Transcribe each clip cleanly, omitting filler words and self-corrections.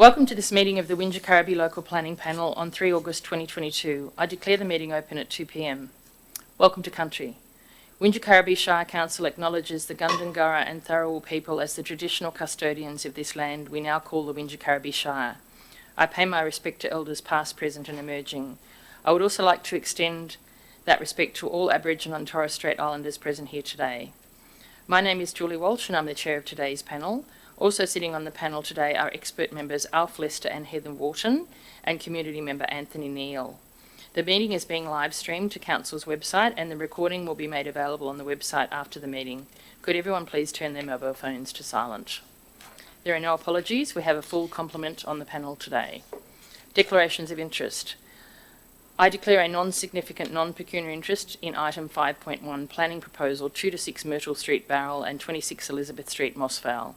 Welcome to this meeting of the Wingecarribee Local Planning Panel on 3 August 2022. I declare the meeting open at 2 p.m. Welcome to Country. Wingecarribee Shire Council acknowledges the Gundungurra and Tharawal people as the traditional custodians of this land we now call the Wingecarribee Shire. I pay my respect to elders past, present and emerging. I would also like to extend that respect to all Aboriginal and Torres Strait Islanders present here today. My name is Julie Walsh and I'm the chair of today's panel. Also sitting on the panel today are expert members Alf Lester and Heather Wharton and community member Anthony Neal. The meeting is being live streamed to Council's website and the recording will be made available on the website after the meeting. Could everyone please turn their mobile phones to silent? There are no apologies. We have a full complement on the panel today. Declarations of interest. I declare a non-significant non-pecuniary interest in item 5.1 planning proposal 2 to 6 Myrtle Street, Barrel and 26 Elizabeth Street, Mossvale.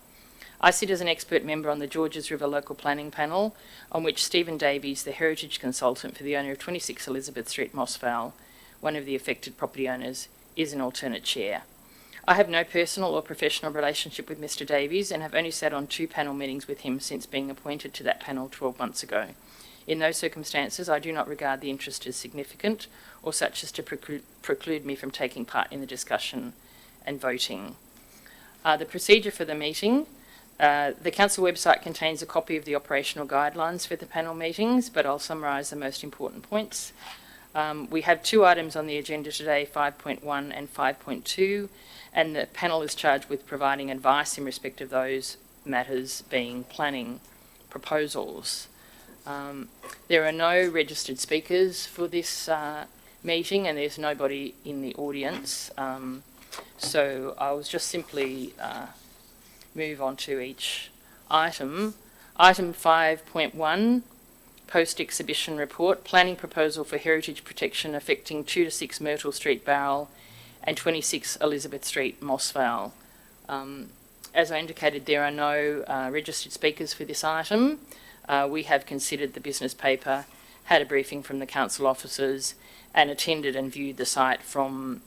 I sit as an expert member on the Georges River Local Planning Panel, on which Stephen Davies, the heritage consultant for the owner of 26 Elizabeth Street, Mossvale, one of the affected property owners, is an alternate chair. I have no personal or professional relationship with Mr Davies and have only sat on 2 panel meetings with him since being appointed to that panel 12 months ago. In those circumstances, I do not regard the interest as significant or such as to preclude me from taking part in the discussion and voting. The procedure for the meeting. The Council website contains a copy of the operational guidelines for the panel meetings, but I'll summarise the most important points. We have 2 items on the agenda today, 5.1 and 5.2, and the panel is charged with providing advice in respect of those matters being planning proposals. There are no registered speakers for this meeting and there's nobody in the audience, so I will just simply move on to each item. Item 5.1, post-exhibition report, planning proposal for heritage protection affecting 2 to 6 Myrtle Street, Barrel and 26 Elizabeth Street, Mossvale. As I indicated, there are no registered speakers for this item. We have considered the business paper, had a briefing from the council officers and attended and viewed the site from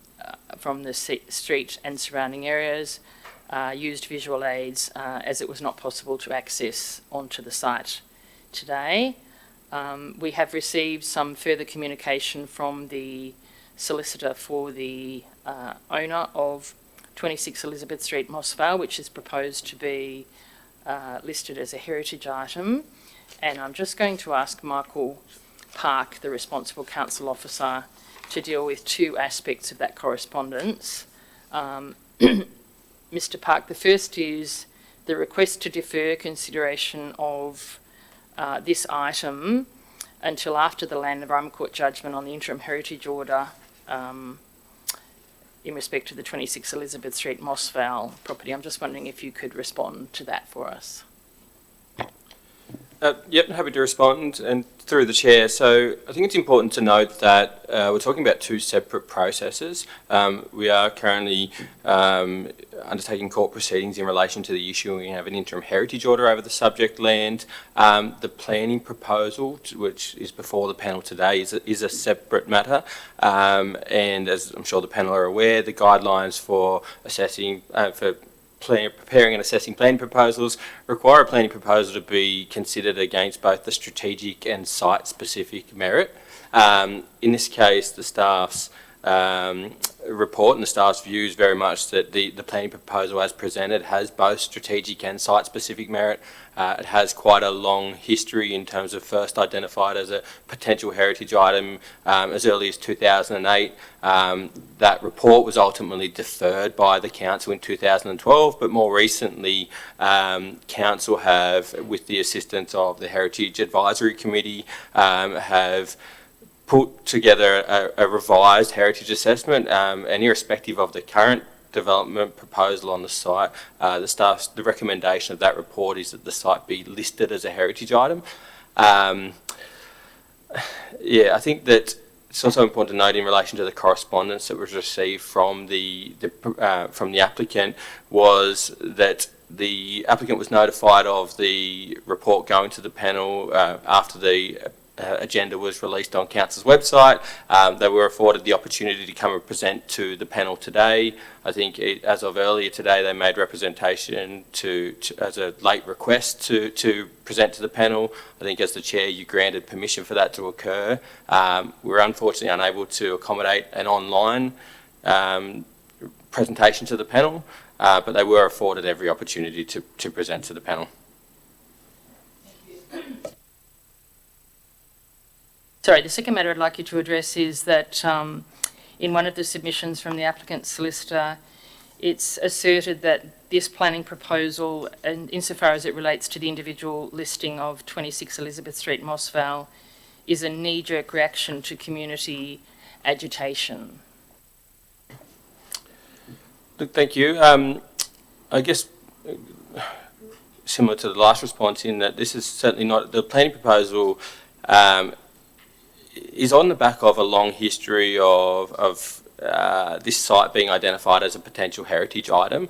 the street and surrounding areas. Used visual aids as it was not possible to access onto the site today. We have received some further communication from the solicitor for the owner of 26 Elizabeth Street, Mossvale, which is proposed to be listed as a heritage item. And I'm just going to ask Michael Park, the responsible council officer, to deal with 2 aspects of that correspondence. Mr Park, the first is the request to defer consideration of this item until after the Land Environment Court judgment on the interim heritage order in respect to the 26 Elizabeth Street Mossvale property. I'm just wondering if you could respond to that for us. Yep, happy to respond, and through the chair. So I think it's important to note that we're talking about 2 separate processes. We are currently undertaking court proceedings in relation to the issuing of an interim heritage order over the subject land. The planning proposal, which is before the panel today, is a separate matter. And as I'm sure the panel are aware, the guidelines for assessing, preparing and assessing planning proposals require a planning proposal to be considered against both the strategic and site-specific merit. In this case, the staff's report and the staff's view is very much that the planning proposal as presented has both strategic and site-specific merit. It has quite a long history in terms of first identified as a potential heritage item as early as 2008. That report was ultimately deferred by the council in 2012, but more recently council have, with the assistance of the Heritage Advisory Committee, have put together a revised heritage assessment, and irrespective of the current development proposal on the site, the recommendation of that report is that the site be listed as a heritage item. Yeah, I think that it's also important to note in relation to the correspondence that was received from the applicant was that the applicant was notified of the report going to the panel after the agenda was released on Council's website. They were afforded the opportunity to come and present to the panel today. I think as of earlier today, they made representation as a late request to present to the panel. I think as the chair, you granted permission for that to occur. We were unfortunately unable to accommodate an online presentation to the panel, but they were afforded every opportunity to present to the panel. Sorry, the second matter I'd like you to address is that in one of the submissions from the applicant's solicitor, it's asserted that this planning proposal, and insofar as it relates to the individual listing of 26 Elizabeth Street, Mossvale, is a knee-jerk reaction to community agitation. Look, thank you. I guess similar to the last response in that this is certainly not, the planning proposal is on the back of a long history of this site being identified as a potential heritage item.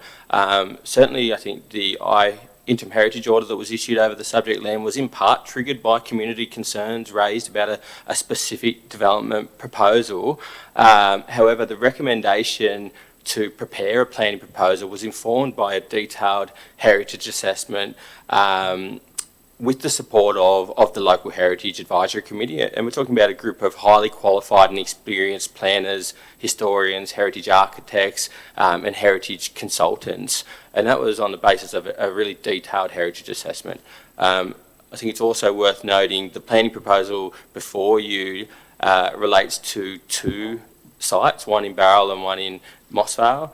Certainly, I think the interim heritage order that was issued over the subject land was in part triggered by community concerns raised about a specific development proposal. However, the recommendation to prepare a planning proposal was informed by a detailed heritage assessment with the support of the local Heritage Advisory Committee. And we're talking about a group of highly qualified and experienced planners, historians, heritage architects, and heritage consultants. And that was on the basis of a really detailed heritage assessment. I think it's also worth noting the planning proposal before you relates to two sites, one in Barrel and one in Mossvale.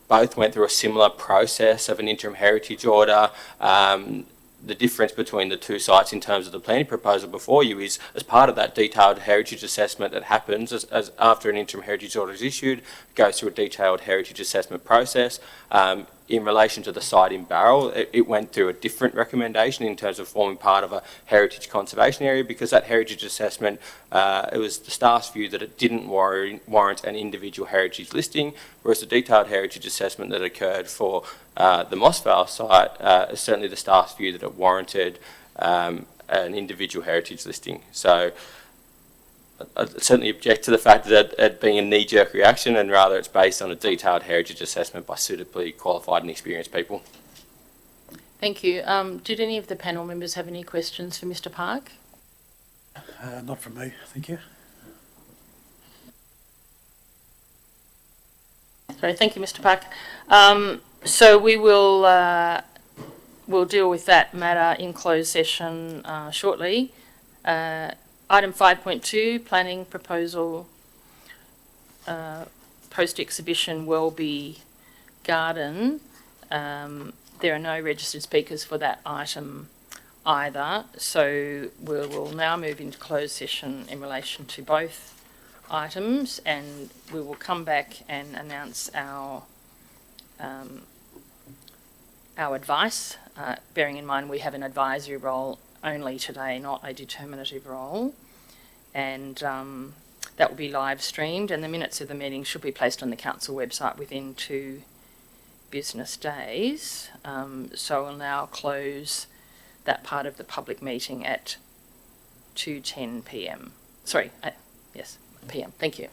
Both went through a similar process of an interim heritage order. The difference between the two sites in terms of the planning proposal before you is, as part of that detailed heritage assessment that happens as after an interim heritage order is issued, it goes through a detailed heritage assessment process. In relation to the site in Barrel, it went through a different recommendation in terms of forming part of a heritage conservation area, because that heritage assessment, it was the staff's view that it didn't warrant an individual heritage listing, whereas the detailed heritage assessment that occurred for the Mossvale site, is certainly the staff's view that it warranted an individual heritage listing. So I certainly object to the fact that it being a knee-jerk reaction, and rather it's based on a detailed heritage assessment by suitably qualified and experienced people. Thank you. Did any of the panel members have any questions for Mr. Park? Not from me, thank you. Sorry, thank you, Mr. Park. So we will we'll deal with that matter in closed session shortly. Item 5.2, planning proposal, post-exhibition Welby Garden. There are no registered speakers for that item either, so we will now move into closed session in relation to both items, and we will come back and announce our advice, bearing in mind we have an advisory role only today, not a determinative role, and that will be live streamed, and the minutes of the meeting should be placed on the council website within 2 business days. So I'll now close that part of the public meeting at 2:10 p.m. Sorry, yes, p.m. Thank you.